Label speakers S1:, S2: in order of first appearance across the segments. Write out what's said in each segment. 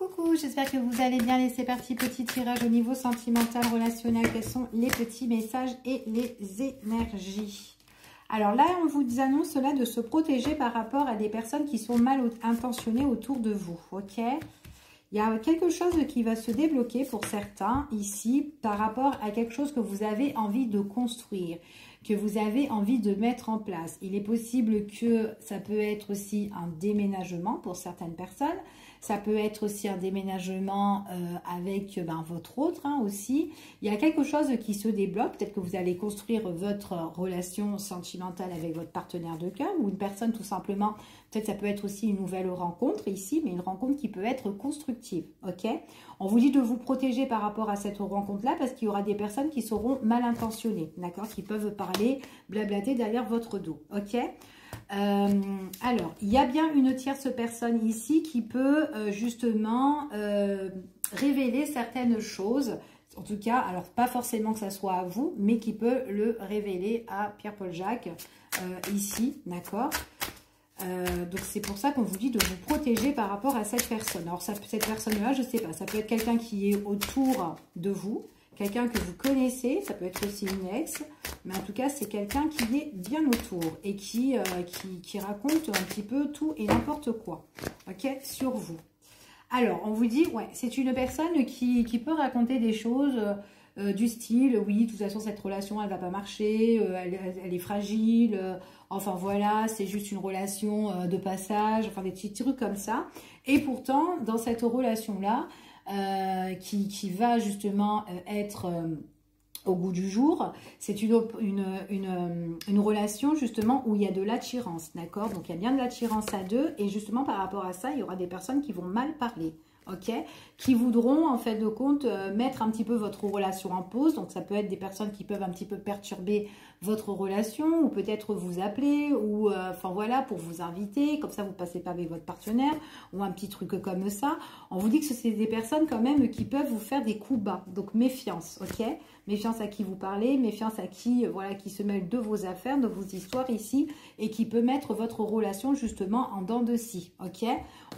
S1: Coucou, j'espère que vous allez bien. Et c'est parti, petit tirage au niveau sentimental, relationnel. Quels sont les petits messages et les énergies? Alors là, on vous annonce là de se protéger par rapport à des personnes qui sont mal intentionnées autour de vous, ok? Il y a quelque chose qui va se débloquer pour certains ici par rapport à quelque chose que vous avez envie de construire, que vous avez envie de mettre en place. Il est possible que ça peut être aussi un déménagement pour certaines personnes. Ça peut être aussi un déménagement avec votre autre aussi. Il y a quelque chose qui se débloque. Peut-être que vous allez construire votre relation sentimentale avec votre partenaire de cœur ou une personne tout simplement. Peut-être ça peut être aussi une nouvelle rencontre ici, mais une rencontre qui peut être constructive. Ok? On vous dit de vous protéger par rapport à cette rencontre-là parce qu'il y aura des personnes qui seront mal intentionnées, d'accord? Qui peuvent parler, blablater derrière votre dos. Ok? Alors, il y a bien une tierce personne ici qui peut justement révéler certaines choses. En tout cas, alors pas forcément que ça soit à vous, mais qui peut le révéler à Pierre-Paul Jacques ici, d'accord? Donc c'est pour ça qu'on vous dit de vous protéger par rapport à cette personne. Alors cette personne-là, je ne sais pas, ça peut être quelqu'un qui est autour de vous, quelqu'un que vous connaissez, ça peut être aussi une ex, mais en tout cas c'est quelqu'un qui est bien autour et qui raconte un petit peu tout et n'importe quoi, ok, sur vous. Alors on vous dit, ouais, c'est une personne qui peut raconter des choses du style, oui, de toute façon cette relation elle va pas marcher, elle est fragile, enfin voilà, c'est juste une relation de passage, enfin des petits trucs comme ça. Et pourtant dans cette relation-là, qui va justement être au goût du jour, c'est une relation justement où il y a de l'attirance, d'accord? Donc il y a bien de l'attirance à deux et justement par rapport à ça, il y aura des personnes qui vont mal parler. Ok, qui voudront en fait de compte mettre un petit peu votre relation en pause. Donc ça peut être des personnes qui peuvent un petit peu perturber votre relation ou peut-être vous appeler ou enfin voilà pour vous inviter, comme ça vous passez pas avec votre partenaire ou un petit truc comme ça. On vous dit que c'est des personnes quand même qui peuvent vous faire des coups bas, donc méfiance, ok? Méfiance à qui vous parlez, méfiance à qui voilà qui se mêle de vos affaires, de vos histoires ici et qui peut mettre votre relation justement en dents de scie, ok?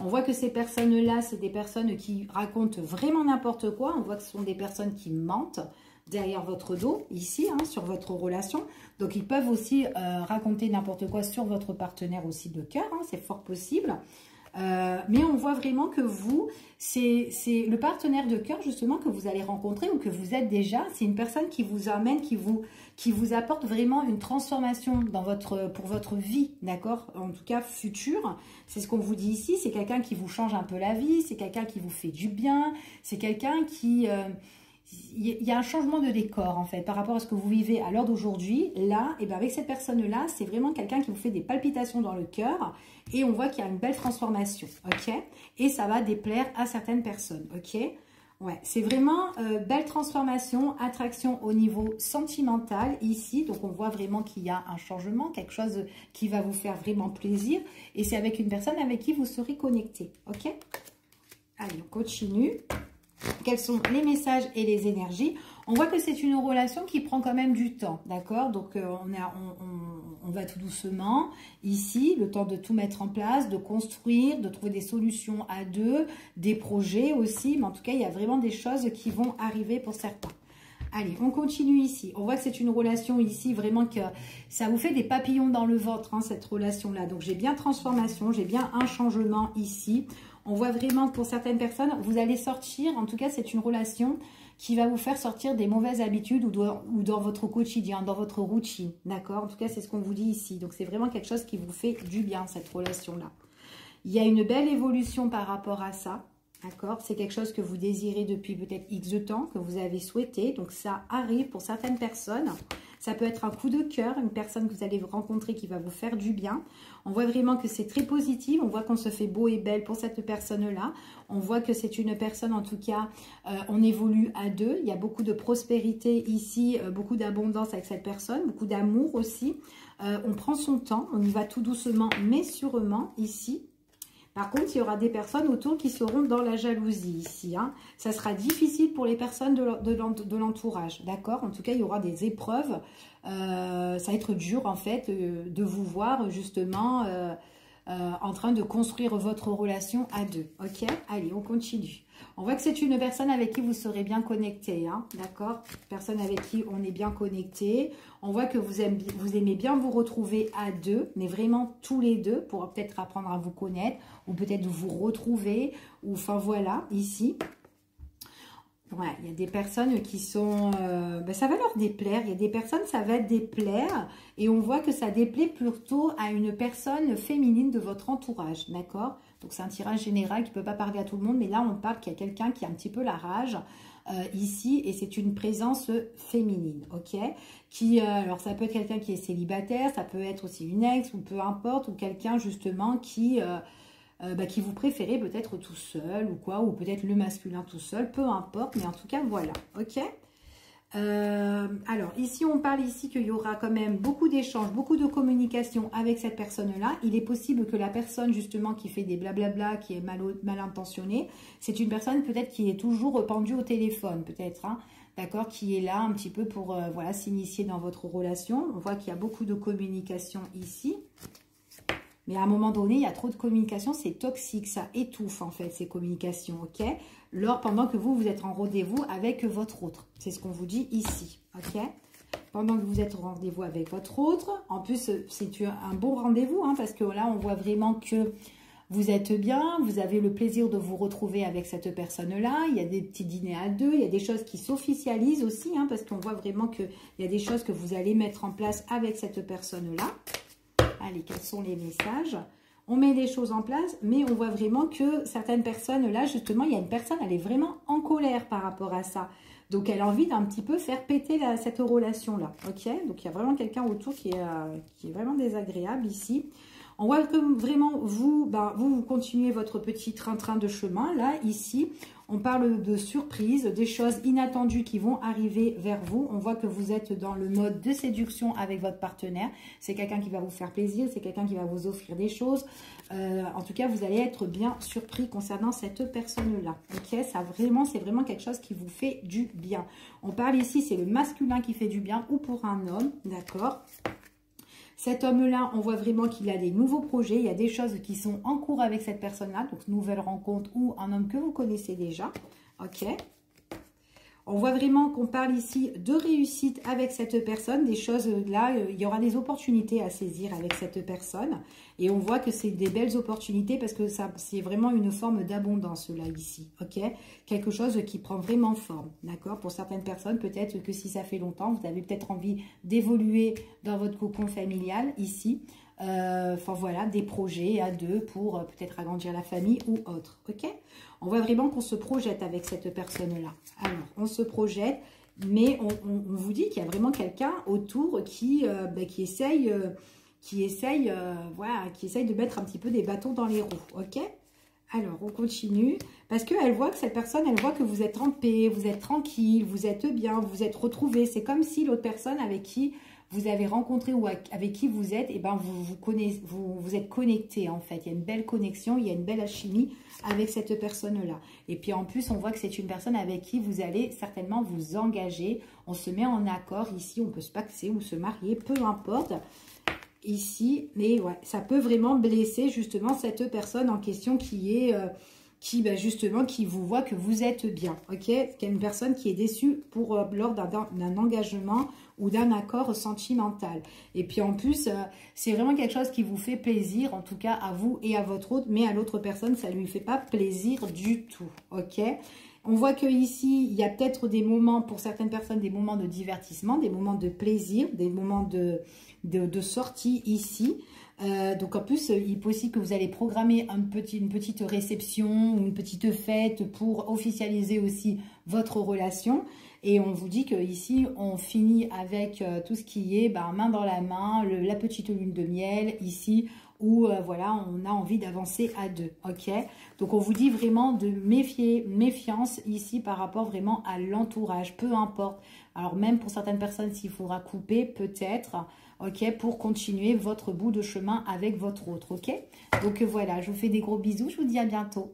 S1: On voit que ces personnes-là, c'est des personnes qui racontent vraiment n'importe quoi. On voit que ce sont des personnes qui mentent derrière votre dos, ici, hein, sur votre relation. Donc, ils peuvent aussi raconter n'importe quoi sur votre partenaire aussi de cœur. Hein, c'est fort possible. Mais on voit vraiment que vous, c'est le partenaire de cœur justement que vous allez rencontrer ou que vous êtes déjà. C'est une personne qui vous amène, qui vous apporte vraiment une transformation dans pour votre vie, d'accord? En tout cas, future. C'est ce qu'on vous dit ici. C'est quelqu'un qui vous change un peu la vie. C'est quelqu'un qui vous fait du bien. C'est quelqu'un qui... il y a un changement de décor en fait par rapport à ce que vous vivez à l'heure d'aujourd'hui. Là, et bien avec cette personne-là, c'est vraiment quelqu'un qui vous fait des palpitations dans le cœur et on voit qu'il y a une belle transformation, ok? Et ça va déplaire à certaines personnes, ok? Ouais, c'est vraiment belle transformation, attraction au niveau sentimental ici. Donc on voit vraiment qu'il y a un changement, quelque chose qui va vous faire vraiment plaisir et c'est avec une personne avec qui vous serez connecté, ok? Allez, on continue. Quels sont les messages et les énergies? On voit que c'est une relation qui prend quand même du temps, d'accord? Donc, on va tout doucement ici, le temps de tout mettre en place, de construire, de trouver des solutions à deux, des projets aussi. Mais en tout cas, il y a vraiment des choses qui vont arriver pour certains. Allez, on continue ici. On voit que c'est une relation ici, vraiment que ça vous fait des papillons dans le ventre, hein, cette relation-là. Donc, j'ai bien transformation, j'ai bien un changement ici. On voit vraiment que pour certaines personnes, vous allez sortir, en tout cas, c'est une relation qui va vous faire sortir des mauvaises habitudes ou dans votre quotidien, dans votre routine, d'accord? En tout cas, c'est ce qu'on vous dit ici. Donc, c'est vraiment quelque chose qui vous fait du bien, cette relation-là. Il y a une belle évolution par rapport à ça. D'accord? C'est quelque chose que vous désirez depuis peut-être X de temps, que vous avez souhaité. Donc, ça arrive pour certaines personnes. Ça peut être un coup de cœur, une personne que vous allez rencontrer qui va vous faire du bien. On voit vraiment que c'est très positif. On voit qu'on se fait beau et belle pour cette personne-là. On voit que c'est une personne, en tout cas, on évolue à deux. Il y a beaucoup de prospérité ici, beaucoup d'abondance avec cette personne, beaucoup d'amour aussi. On prend son temps, on y va tout doucement, mais sûrement ici. Par contre, il y aura des personnes autour qui seront dans la jalousie ici. Hein. Ça sera difficile pour les personnes de l'entourage, d'accord? En tout cas, il y aura des épreuves. Ça va être dur, en fait, de vous voir, justement, en train de construire votre relation à deux. Ok, allez, on continue. On voit que c'est une personne avec qui vous serez bien connecté, hein, d'accord? Personne avec qui on est bien connecté. On voit que vous aimez bien vous retrouver à deux, mais vraiment tous les deux, pour peut-être apprendre à vous connaître, ou peut-être vous retrouver, ou enfin voilà, ici. Ouais, il y a des personnes qui sont... ça va leur déplaire. Il y a des personnes, ça va déplaire. Et on voit que ça déplaît plutôt à une personne féminine de votre entourage. D'accord? Donc, c'est un tirage général qui ne peut pas parler à tout le monde. Mais là, on parle qu'il y a quelqu'un qui a un petit peu la rage ici. Et c'est une présence féminine. Ok? Alors, ça peut être quelqu'un qui est célibataire. Ça peut être aussi une ex ou peu importe. Ou quelqu'un, justement, qui vous préférez peut-être tout seul ou quoi, ou peut-être le masculin tout seul, peu importe, mais en tout cas, voilà, ok. Alors, ici, on parle ici qu'il y aura quand même beaucoup d'échanges, beaucoup de communication avec cette personne-là. Il est possible que la personne, justement, qui fait des blablabla, qui est mal intentionnée, c'est une personne peut-être qui est toujours pendue au téléphone, peut-être, hein, d'accord, qui est là un petit peu pour, voilà, s'initier dans votre relation. On voit qu'il y a beaucoup de communication ici. Mais à un moment donné, il y a trop de communication, c'est toxique, ça étouffe en fait ces communications, ok? Pendant que vous êtes en rendez-vous avec votre autre, c'est ce qu'on vous dit ici, ok? Pendant que vous êtes en rendez-vous avec votre autre, en plus c'est un bon rendez-vous, hein, parce que là on voit vraiment que vous êtes bien, vous avez le plaisir de vous retrouver avec cette personne-là, il y a des petits dîners à deux, il y a des choses qui s'officialisent aussi, hein, parce qu'on voit vraiment qu'il y a des choses que vous allez mettre en place avec cette personne-là. Allez, quels sont les messages? On met les choses en place, mais on voit vraiment que certaines personnes, là, justement, il y a une personne, elle est vraiment en colère par rapport à ça. Donc, elle a envie d'un petit peu faire péter cette relation-là, ok? Donc, il y a vraiment quelqu'un autour qui est vraiment désagréable ici. On voit que vraiment, vous continuez votre petit train-train de chemin, là, ici. On parle de surprises, des choses inattendues qui vont arriver vers vous. On voit que vous êtes dans le mode de séduction avec votre partenaire. C'est quelqu'un qui va vous faire plaisir, c'est quelqu'un qui va vous offrir des choses. En tout cas, vous allez être bien surpris concernant cette personne-là. Ok, c'est vraiment quelque chose qui vous fait du bien. On parle ici, c'est le masculin qui fait du bien ou pour un homme, d'accord ? Cet homme-là, on voit vraiment qu'il a des nouveaux projets. Il y a des choses qui sont en cours avec cette personne-là. Donc, nouvelle rencontre ou un homme que vous connaissez déjà. Ok. On voit vraiment qu'on parle ici de réussite avec cette personne. Des choses là, il y aura des opportunités à saisir avec cette personne. Et on voit que c'est des belles opportunités parce que c'est vraiment une forme d'abondance là, ici. Ok, quelque chose qui prend vraiment forme. D'accord. Pour certaines personnes, peut-être que si ça fait longtemps, vous avez peut-être envie d'évoluer dans votre cocon familial ici. Enfin voilà, des projets à deux pour peut-être agrandir la famille ou autre. Ok, on voit vraiment qu'on se projette avec cette personne-là. Alors, on se projette, mais on vous dit qu'il y a vraiment quelqu'un autour qui essaye de mettre un petit peu des bâtons dans les roues. Ok. Alors, on continue. Parce qu'elle voit que cette personne, elle voit que vous êtes en paix, vous êtes tranquille, vous êtes bien, vous êtes retrouvé. C'est comme si l'autre personne avec qui vous avez rencontré ou avec qui vous êtes, vous êtes connecté en fait. Il y a une belle connexion, il y a une belle alchimie avec cette personne-là. Et puis en plus, on voit que c'est une personne avec qui vous allez certainement vous engager. On se met en accord ici, on peut se pacter ou se marier, peu importe. Ici, mais ouais, ça peut vraiment blesser justement cette personne en question qui vous voit que vous êtes bien, ok? Qu'il y a une personne qui est déçue lors d'un engagement ou d'un accord sentimental. Et puis en plus, c'est vraiment quelque chose qui vous fait plaisir, en tout cas à vous et à votre autre, mais à l'autre personne, ça ne lui fait pas plaisir du tout, ok? On voit que ici, il y a peut-être des moments, pour certaines personnes, des moments de divertissement, des moments de plaisir, des moments de sortie ici. Donc en plus, il est possible que vous allez programmer une petite réception ou une petite fête pour officialiser aussi votre relation. Et on vous dit qu'ici, on finit avec tout ce qui est main dans la main, la petite lune de miel ici, où voilà, on a envie d'avancer à deux, ok? Donc on vous dit vraiment de méfiance ici par rapport vraiment à l'entourage, peu importe. Alors même pour certaines personnes, s'il faudra couper, peut-être, ok, pour continuer votre bout de chemin avec votre autre, ok? Donc voilà, je vous fais des gros bisous, je vous dis à bientôt.